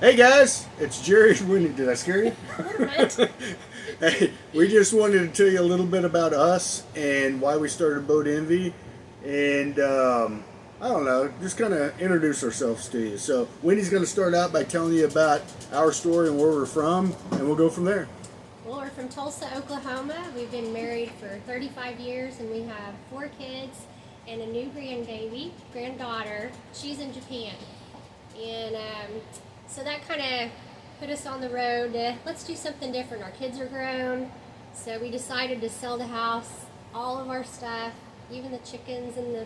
Hey guys, it's Jerry. Did I scare you? Right. Hey, we just wanted to tell you a little bit about us and why we started BoatNV, and I don't know, just kind of introduce ourselves to you. So Wendy's going to start out by telling you about our story and where we're from, and we'll go from there. Well, we're from Tulsa, Oklahoma. We've been married for 35 years and we have 4 kids and a new granddaughter. She's in Japan. And so that kind of put us on the road to let's do something different. Our kids are grown. So we decided to sell the house, all of our stuff, even the chickens and the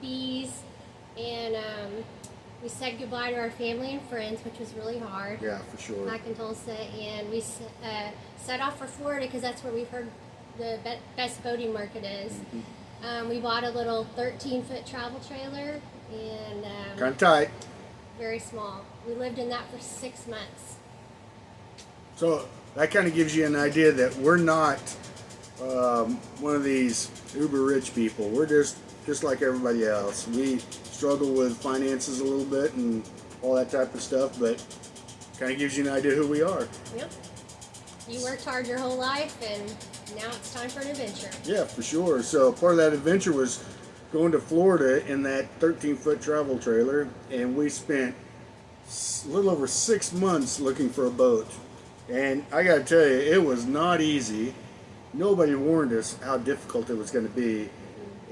bees. And we said goodbye to our family and friends, which was really hard. Yeah, for sure. Back in Tulsa, and we set off for Florida because that's where we've heard the best boating market is. We bought a little 13-foot travel trailer and Kind of tight. very small. We lived in that for 6 months. So that kind of gives you an idea that we're not one of these uber rich people. We're just like everybody else. We struggle with finances a little bit and all that type of stuff, but kind of gives you an idea who we are. Yep. You worked hard your whole life, and now it's time for an adventure. Yeah, for sure. So part of that adventure was going to Florida in that 13-foot travel trailer, and we spent a little over 6 months looking for a boat. And I got to tell you, it was not easy. Nobody warned us how difficult it was going to be.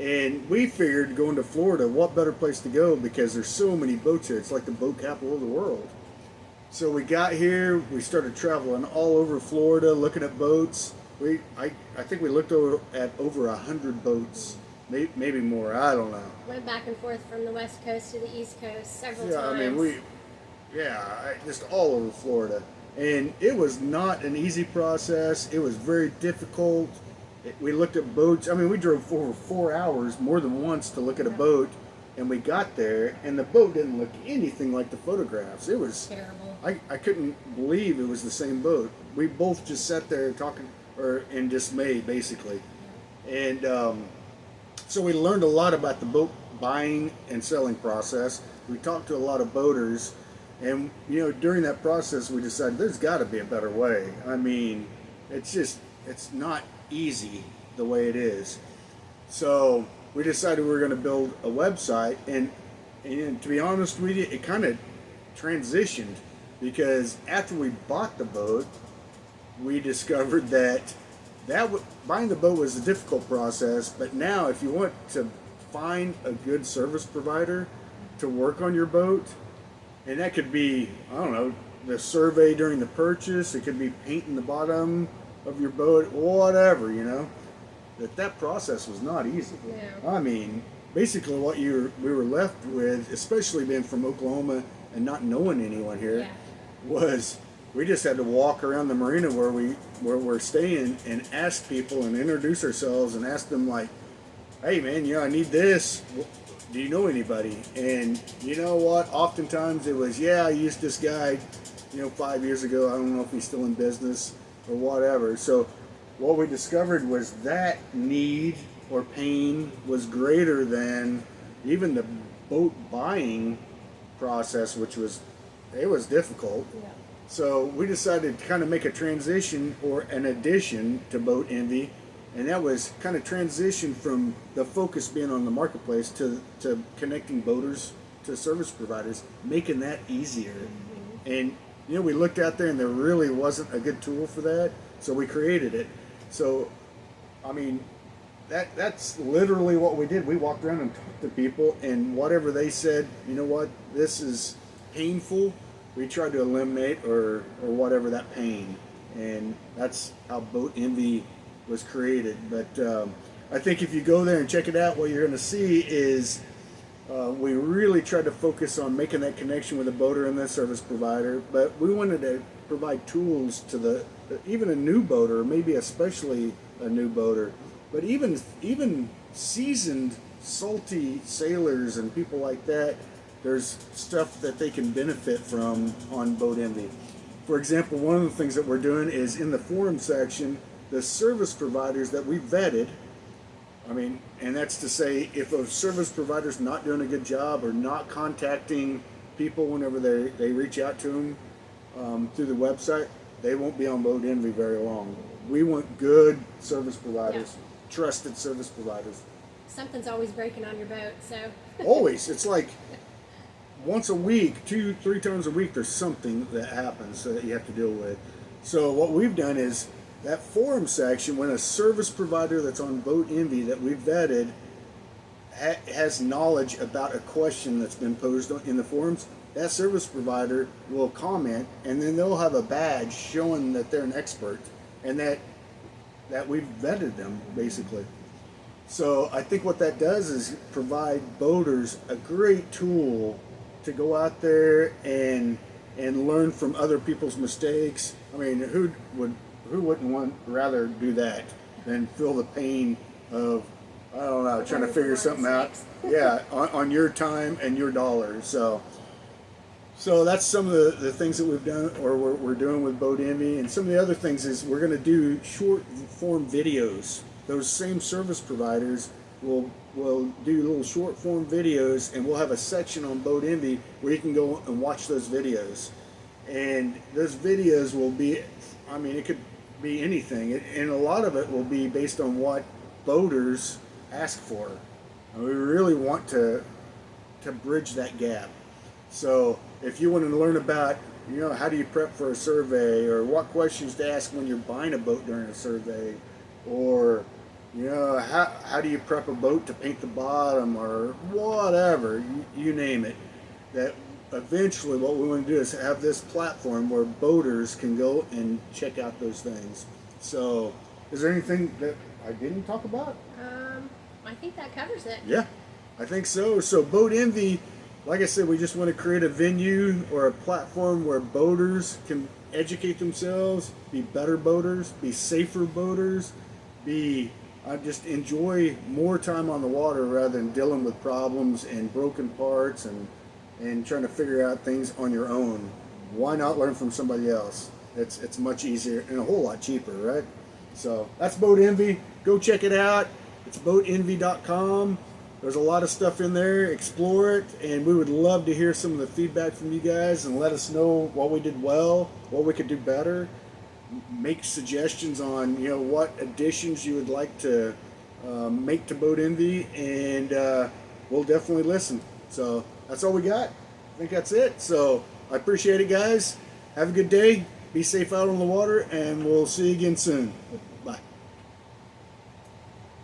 And we figured going to Florida, what better place to go because there's so many boats here. It's like the boat capital of the world. So we got here, we started traveling all over Florida, looking at boats. I think we looked at over 100 boats, maybe more. I don't know. Went back and forth from the west coast to the east coast several Yeah, times. I mean just all over Florida, and it was not an easy process. It was very difficult. We looked at boats. I mean, we drove for over 4 hours more than once to look at a boat, and we got there, and the boat didn't look anything like the photographs. It was Terrible. I couldn't believe it was the same boat. We both just sat there talking or in dismay, basically, and so we learned a lot about the boat buying and selling process. We talked to a lot of boaters, and during that process, we decided there's got to be a better way. I mean, it's not easy the way it is. So we decided we were going to build a website, and to be honest with you, it kind of transitioned because after we bought the boat, we discovered that buying the boat was a difficult process. But now, if you want to find a good service provider to work on your boat, and that could be, I don't know, the survey during the purchase, it could be painting the bottom of your boat, whatever, that process was not easy. No. I mean, basically what we were left with, especially being from Oklahoma and not knowing anyone here, Yeah. was we just had to walk around the marina where we're staying and ask people and introduce ourselves and ask them like, hey man, I need this. Do you know anybody? And you know what? Oftentimes it was, yeah, I used this guy, 5 years ago. I don't know if he's still in business or whatever. So what we discovered was that need or pain was greater than even the boat buying process, which was difficult. Yeah. So we decided to kind of make a transition or an addition to BoatNV, and that was kind of transition from the focus being on the marketplace to connecting boaters to service providers, making that easier. And we looked out there and there really wasn't a good tool for that, so we created it. So I mean, that's literally what we did. We walked around and talked to people, and whatever they said, you know what, this is painful, we tried to eliminate or whatever that pain, and that's how BoatNV was created. But I think if you go there and check it out, what you're going to see is we really tried to focus on making that connection with the boater and the service provider, but we wanted to provide tools to even a new boater, maybe especially a new boater, but even seasoned salty sailors and people like that. There's stuff that they can benefit from on BoatNV. For example, one of the things that we're doing is in the forum section, the service providers that we vetted. I mean, and that's to say, if a service provider's not doing a good job or not contacting people whenever they reach out to them, through the website, they won't be on BoatNV very long. We want good service providers, trusted service providers. Something's always breaking on your boat, so. Always. It's like once a week, 2-3 times a week, there's something that happens that you have to deal with. So what we've done is that forum section, when a service provider that's on BoatNV that we've vetted has knowledge about a question that's been posed in the forums, that service provider will comment, and then they'll have a badge showing that they're an expert and that we've vetted them, basically. So I think what that does is provide boaters a great tool to go out there and learn from other people's mistakes. I mean, who wouldn't rather do that than feel the pain of, I don't know, trying to figure something out? Yeah, on your time and your dollars. So that's some of the things that we've done, or we're doing with BoatNV. And some of the other things is we're going to do short form videos. Those same service providers will do little short form videos, and we'll have a section on BoatNV where you can go and watch those videos. And those videos will be, I mean, it could be anything, and a lot of it will be based on what boaters ask for. And we really want to bridge that gap. So if you want to learn about, how do you prep for a survey, or what questions to ask when you're buying a boat during a survey, or how do you prep a boat to paint the bottom, or whatever, you name it, that eventually what we want to do is have this platform where boaters can go and check out those things. So is there anything that I didn't talk about? I think that covers it. Yeah, I think so. So BoatNV, like I said, we just want to create a venue or a platform where boaters can educate themselves, be better boaters, be safer boaters, just enjoy more time on the water rather than dealing with problems and broken parts and trying to figure out things on your own. Why not learn from somebody else? It's much easier and a whole lot cheaper, right? So that's BoatNV. Go check it out. It's boatnv.com. There's a lot of stuff in there. Explore it, and we would love to hear some of the feedback from you guys and let us know what we did well, what we could do better. Make suggestions on what additions you would like to make to BoatNV, and we'll definitely listen. So that's all we got. I think that's it. So I appreciate it, guys. Have a good day. Be safe out on the water, and we'll see you again soon.